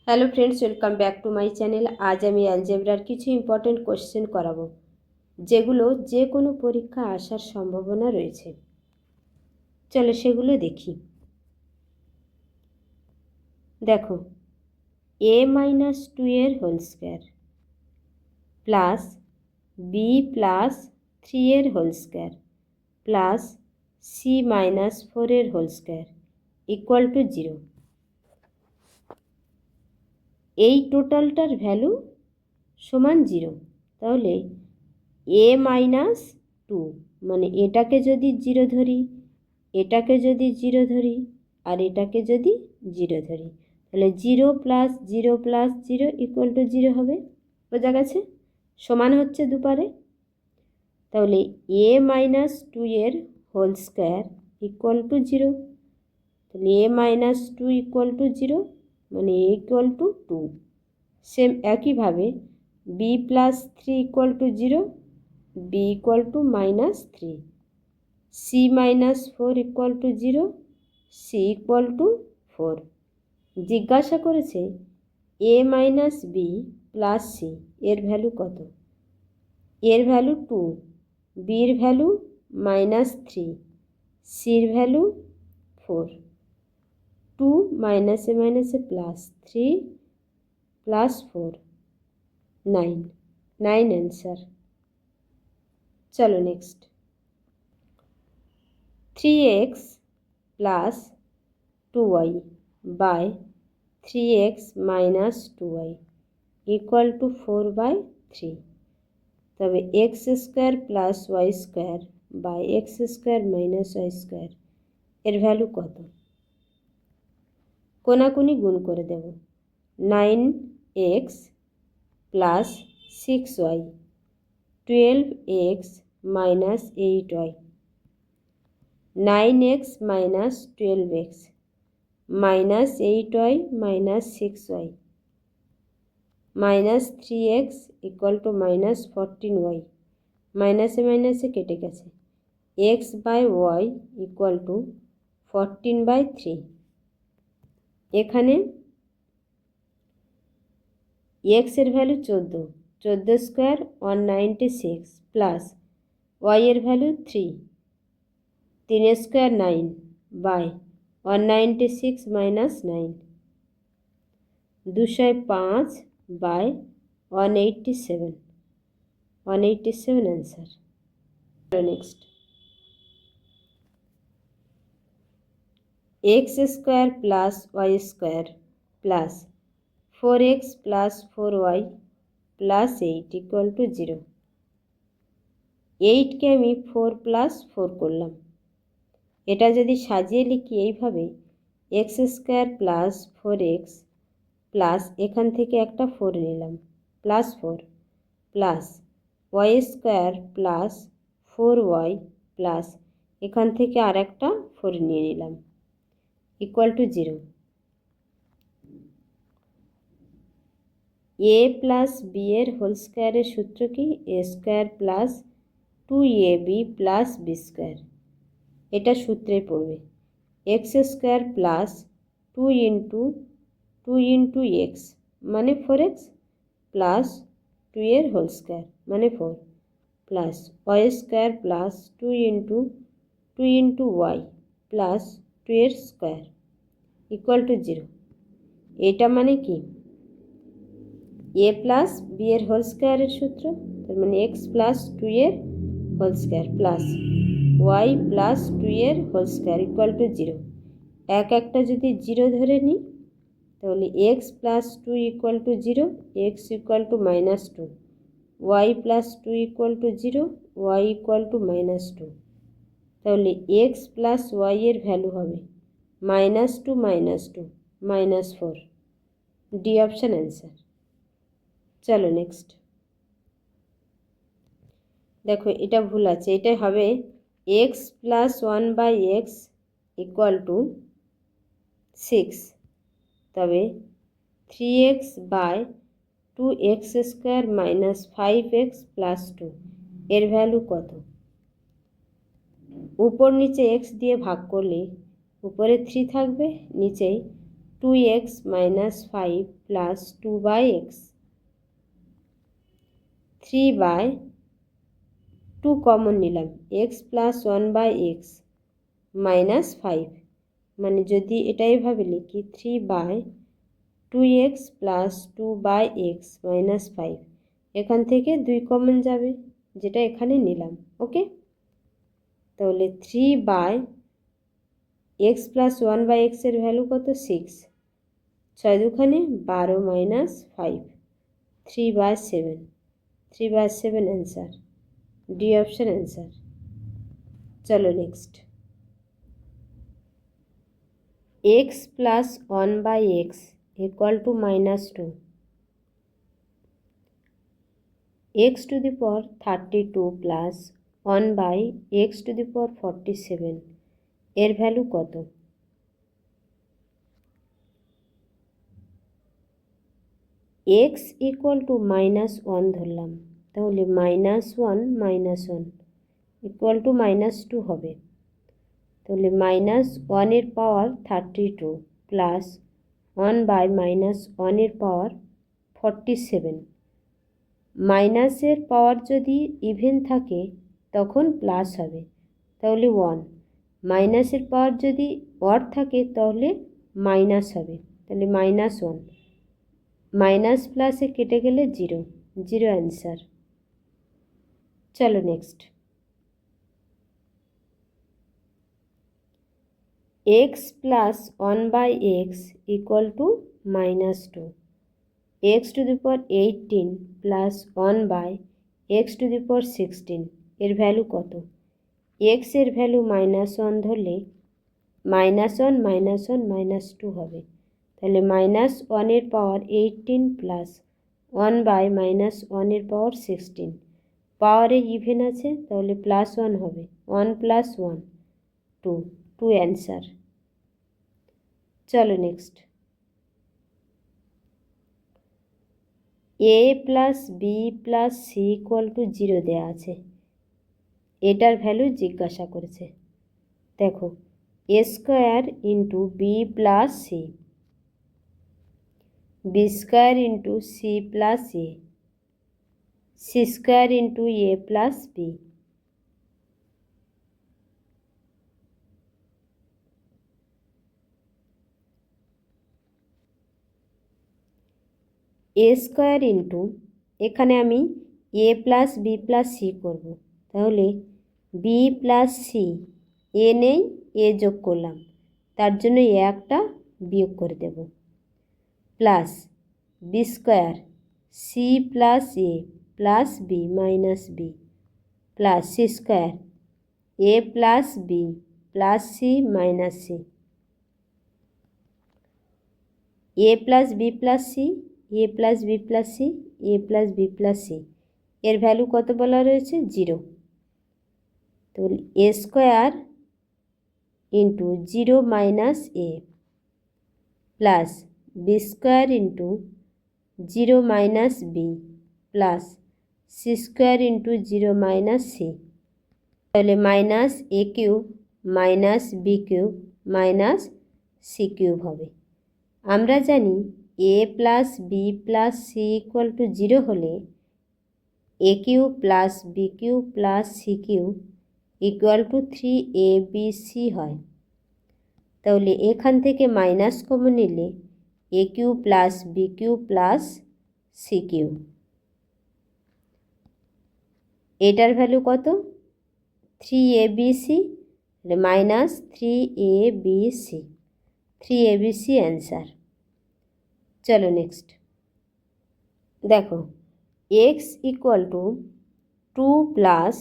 Hello friends, welcome back to my channel. আজ আমি অ্যালজেব্রার কিছু ইম্পর্টেন্ট কোশ্চেন করাবো, যেগুলো যে কোনো পরীক্ষা আসার সম্ভাবনা রয়েছে। চলো সেগুলো দেখি। দেখো, a-2 এর হোল স্কোয়ার প্লাস b+3 এর হোল স্কোয়ার প্লাস c-4 এর হোল স্কোয়ার ইকুয়াল টু 0। এই টোটালটার ভ্যালু সমান 0। তাহলে a-2 মানে এটাকে যদি 0 ধরি, এটাকে যদি 0 ধরি, আর এটাকে যদি 0 ধরি, তাহলে 0 + 0 + 0 ইকুয়াল টু 0 হবে। বোঝা গেছে? সমান হচ্ছে দুপারে। তাহলে a-2 এর হোল স্কোয়ার ইকুয়াল টু 0। তাহলে a-2 ইকুয়াল টু 0 মানে a ইকুয়াল টু 2। সেম একইভাবে b+3 equal to 0, b equal to -3, c-4 equal to 0, c equal to 4। জিজ্ঞাসা করেছে a-b প্লাস c এর ভ্যালু কত। এর ভ্যালু 2, বির ভ্যালু -3, সির ভ্যালু 4। 2 মাইনাসে মাইনাসে প্লাস, 3 + 4 9 9 অ্যান্সার। চলো next. 3x + 2y by 3x - 2y equal to 4/3। তবে x² + y² by x² - y² এর ভ্যালু কত। কোনাকুনি গুণ করে দেব। 9x + 6y 12x - 8y 9x - 12x -8y - 6y -3x equal to -14y। মাইনাসে মাইনাসে কেটে গেছে। x/y equal to 14/3। এখানে x এর ভ্যালু 14, 14² 196 প্লাস y এর value 3, 3² 9 by 196 - 9 205 by 187 answer. Next. x² + y² plus 4x + 4y + 8 equal to 0। 8কে আমি 4 + 4 করলাম। এটা যদি সাজিয়ে লিখি এইভাবে, x² + 4x প্লাস এখান থেকে একটা 4 নিলাম +4 প্লাস y² + 4y প্লাস এখান থেকে আর একটা 4 নিয়ে নিলাম ইকুয়াল টু 0। a + b এর হোল স্কোয়ারের সূত্র কি? a² + 2ab + b²। এটা সূত্রে পড়বে x² + 2 × x মানে 4x প্লাস 2 এর হোল স্কোয়ার মানে 4 প্লাস y² + 2 × y প্লাস 2 এর স্কোয়ার ইকুয়াল টু 0। এটা মানে কি? a + b এর হোল স্কোয়ারের সূত্র, তার মানে x + 2 এর হোল স্কোয়ার প্লাস y + 2 এর হোল স্কোয়ার ইকুয়াল টু 0। একটা যদি 0 ধরে নিই, তাহলে x + 2 equal to 0, x equal to -2, y + 2 equal to 0, y equal to -2। তাহলে x + y এর ভ্যালু হবে -2 -2 -4। D option answer. চলো নেক্সট। দেখো এটা ভুল আছে, এটা হবে x + 1/x ইকুয়াল টু 6। তবে 3x/2x² - 5x + 2 এর ভ্যালু কত। উপর নিচে x দিয়ে ভাগ করলে উপরে 3 থাকবে, নিচে 2x minus 5 plus 2 by x, 3 by 2 common নিলাম, x plus 1 by x minus 5, মানে যদি এটা এভাবে লিখি 3 by 2x plus 2 by x minus 5, এখান থেকে 2 কমন যাবে, যেটা এখানে নিলাম। ওকে, তাহলে 3 by x plus 1 by x এর ভ্যালু কত? 6, 6 দুখানে 12 minus 5, 3 by 7, 3 by 7 answer, D option answer. চলো next, x plus 1 by x equal to minus 2, x to the power 32 plus 1 by x to the power 47, এর value কত? x equal two minus 1 ধরলাম, তাহলে minus 1 equal two minus 2 হবে। তাহলে minus 1 এর পাওয়ার 32 plus 1 by minus 1 এর পাওয়ার 47, মাইনাসের পাওয়ার যদি ইভেন থাকে তখন প্লাস হবে, তাহলে 1, মাইনাসের পাওয়ার যদি অড থাকে তাহলে মাইনাস হবে, তাহলে মাইনাস 1, মাইনাস প্লাসে কেটে গেলে 0, 0 অ্যান্সার। চলো next, x plus 1 by x equal to minus 2, x to the power 18 plus 1 by x to the power 16, এর ভ্যালু কত? x এর ভ্যালু মাইনাস 1 ধরলে মাইনাস 1 মাইনাস 2 হবে, তাহলে মাইনাস 1 এর পাওয়ার 18 প্লাস 1 বাই মাইনাস 1 এর পাওয়ার 16, পাওয়ারে ইভেন আছে তাহলে প্লাস 1 হবে, 1 প্লাস 1 2, 2 অ্যান্সার। চলো next, a plus B plus C equal to 0 দেওয়া আছে, এটার ভ্যালু জিজ্ঞাসা করেছে। দেখো, a square into B plus C, B square into C plus A, C square into A plus B, A square into, এখানে আমি A plus B plus C করবো, তাহলে বি প্লাস সি, এ নেই এ যোগ করলাম, তার জন্য এ একটা বিয়োগ করে দেব, plus B square C plus A plus B minus B plus C square A plus B plus C minus C, A plus B plus C, A plus B plus C, A plus B plus C, এর value কত বলা রয়েছে? 0, তাহলে A square into 0 minus A plus B square into 0 minus B plus C square into 0 minus C, তাহলে minus এ cube minus B cube minus C cube হবে। আমরা জানি A plus B plus C equal to 0 হলে A cube plus B cube plus C cube equal to 3abc হয়, তাহলে এখান থেকে minus common নিলে A cube plus B cube plus C cube, এটার ভ্যালু কত? 3abc, minus 3abc, 3abc answer. চলো next, দেখো x equal to 2 plus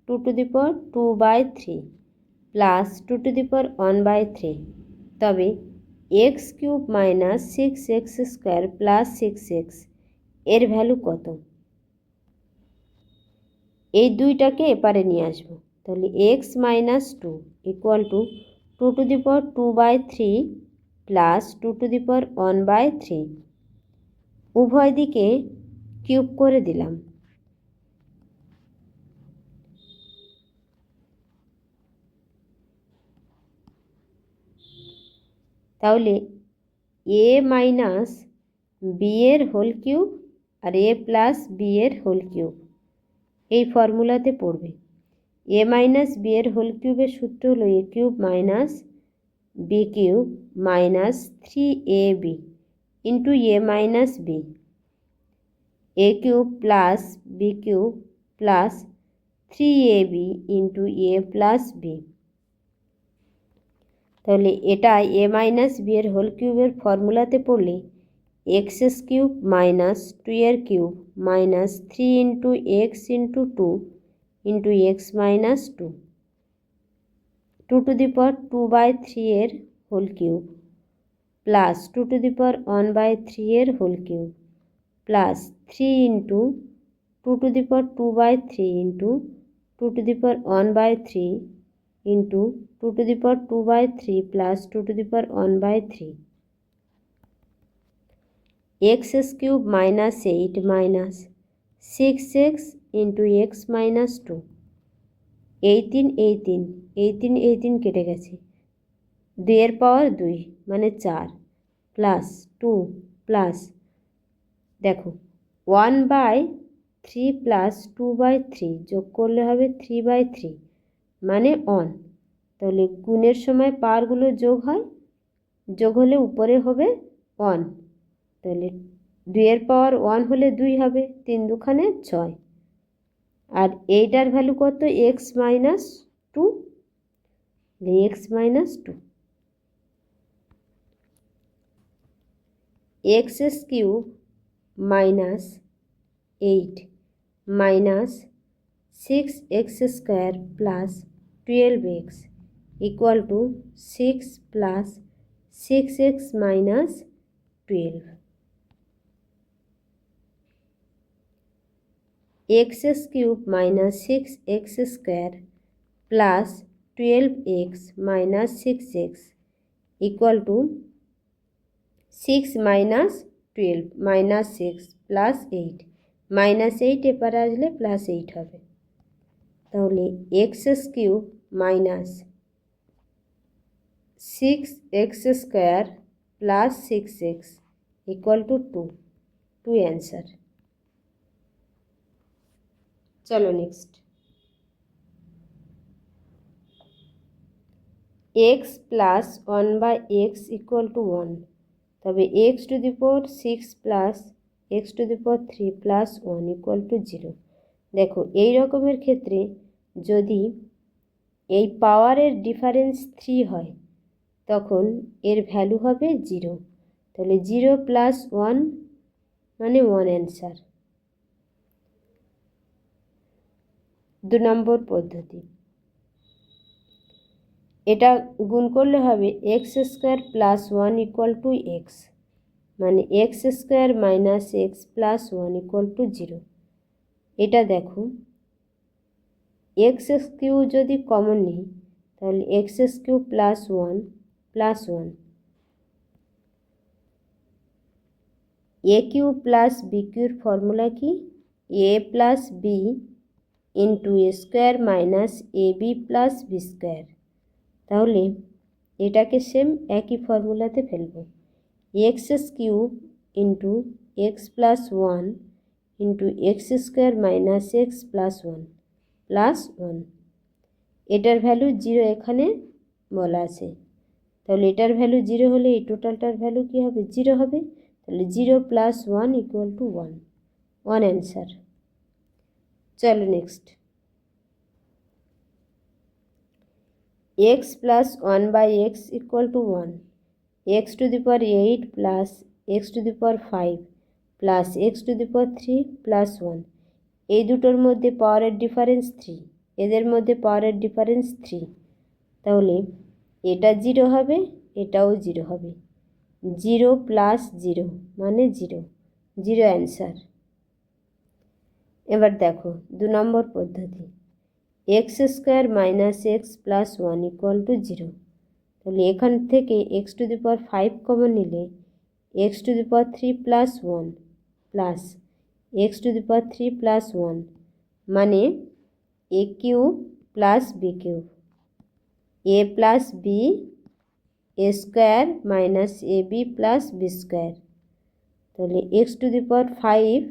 2 to the power 2 by 3 plus 2 to the power 1 by 3, তবে x cube minus 6x square plus 6x এর value কত? এই দুইটাকে এপারে নিয়ে আসবো, তাহলে x minus 2 equal to 2 to the power 2 by 3 plus 2 to the power 1 by 3, উভয় দিকে কিউব করে দিলাম, তাহলে এ মাইনাস বি এর হোল কিউব আর এ প্লাস বি এর হোল কিউব এই ফর্মুলাতে পড়বে। এ মাইনাস বি এর হোল কিউবের সূত্র হলো a cube minus B cube minus 3ab into a minus b, a cube plus B cube plus 3ab into A plus b. তাহলে এটা এ মাইনাস বি এর হোল কিউবের ফর্মুলাতে পড়লে এক্স কিউব মাইনাস 2 এর cube minus 3 into x into 2 into x minus 2, 2 to the power 2/3 এর whole cube plus 2 to the power 1/3 এর whole cube plus 3 into 2 to the power 2/3 into 2 to the power 1/3 into 2 to the power 2/3 plus 2 to the power 1/3। X cube minus 8 minus 6x into x minus 2, এই তিন কেটে গেছে, 2 এর পাওয়ার 2 মানে 4 plus 2 plus দেখো 1/3 plus 2/3 যোগ করলে হবে 3/3 মানে 1। তাহলে গুণের সময় পাওয়ারগুলো যোগ হয়, যোগ হলে উপরে হবে 1। তাহলে 2 এর পাওয়ার 1 হলে 2 হবে, 3 দুখানে 6। আর এইটার ভ্যালু কত? X minus 2, x minus 2। X cube minus 8 minus 6x square plus 12x equal to 6 plus 6x minus 12। X cube minus 6x square plus 12x minus 6x equal to 6 minus 12 minus 6 plus 8, minus 8 এপারে আসলে plus 8 হবে। তাহলে x cube minus 6x square plus 6x equal to 2 answer. চলো next. X plus 1/x equal two 1, তবে x to the power 6 plus x to the power 3 plus 1 equal to 0। দেখো এই রকমের ক্ষেত্রে যদি এই পাওয়ারের ডিফারেন্স 3 হয় তখন এর ভ্যালু হবে 0। তাহলে 0 প্লাস 1 মানে 1 অ্যান্সার। 2 নম্বর পদ্ধতি, এটা গুণ করলে হবে x square plus 1 equal to x, মানে x square minus x plus 1 equal to 0। এটা দেখো এক্স কিউ যদি কমন নিই তাহলে x cube plus 1 plus 1, a cube plus b কিউর ফর্মুলা কি? A plus b into a square minus a b plus B square. তাহলে এটাকে same একই ফর্মুলাতে ফেলবো, x cube into x plus 1 into x square minus x plus 1 plus 1। এটার value 0 এখানে বলা আছে, তাহলে এটার ভ্যালু 0 হলে এই টোটালটার ভ্যালু কী হবে? 0 হবে। তাহলে 0 প্লাস 1 ইকুয়াল টু 1 অ্যান্সার। চলো next. X plus 1/x equal two 1, x to the power 8 plus x to the power 5 plus x to the power 3 plus 1। এই দুটোর মধ্যে পাওয়ারের ডিফারেন্স 3, এদের মধ্যে পাওয়ারের ডিফারেন্স 3। তাহলে এটা 0 হবে, এটাও 0 হবে। 0 প্লাস 0 মানে 0 অ্যান্সার। এবার দেখো 2 নম্বর পদ্ধতি, x square minus x plus 1 equal to 0। তাহলে এখান থেকে x to the power 5 common নিলে x to the power 3 plus 1 plus x to the power 3 plus 1 মানে a cube plus b cube, a plus b a square minus a b plus B square. তাহলে x to the power 5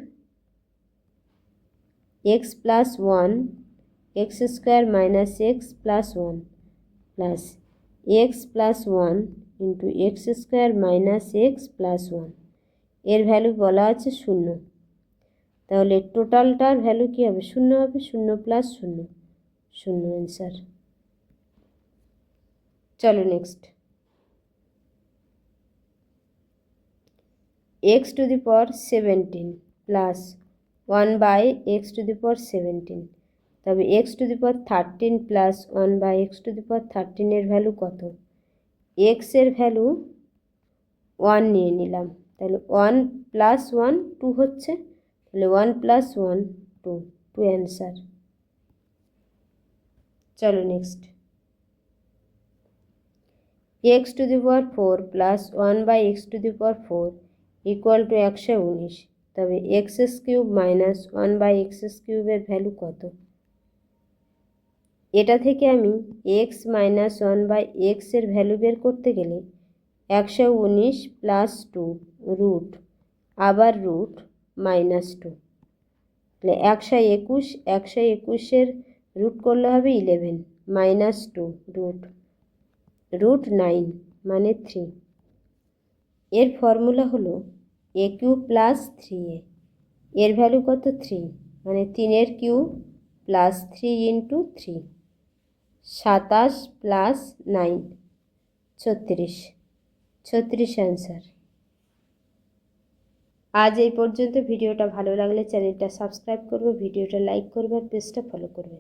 x plus 1 x square minus x plus 1 plus x plus 1 into x square minus x plus 1। এর value বলা আছে 0। তাহলে টোটালটার value কী হবে? 0 হবে। 0 plus 0 0 answer. চলো next. X to the power 17 plus 1 by x to the power 17। তবে x to the power 13 plus 1 by x to the power 13 এর value কত? এক্স এর ভ্যালু 1 নিয়ে নিলাম, তাহলে 1 প্লাস 1 2 হচ্ছে, তাহলে 1 প্লাস 1 2 2 অ্যান্সার। চলো next. X to the power 4 plus 1 by x to the power 4 equal to 119। তবে x cube minus 1 by x কিউবের ভ্যালু কত? এটা থেকে আমি এক্স মাইনাস 1 বাই এক্সের ভ্যালু বের করতে গেলে 119 প্লাস 2 রুট আবার রুট মাইনাস 2, তাহলে 121 121-এর রুট করলে হবে 11 মাইনাস 2 রুট 9 মানে 3। এর ফর্মুলা হলো এ কিউব প্লাস 3a। এর ভ্যালু কত? 3, মানে 3-এর cube plus 3 into 3 27 plus 9 36 36 answer. আজ এই পর্যন্ত। ভিডিওটা ভালো লাগলে চ্যানেলটা সাবস্ক্রাইব করবে, ভিডিওটা লাইক করবে আর পেজটা ফলো করবে।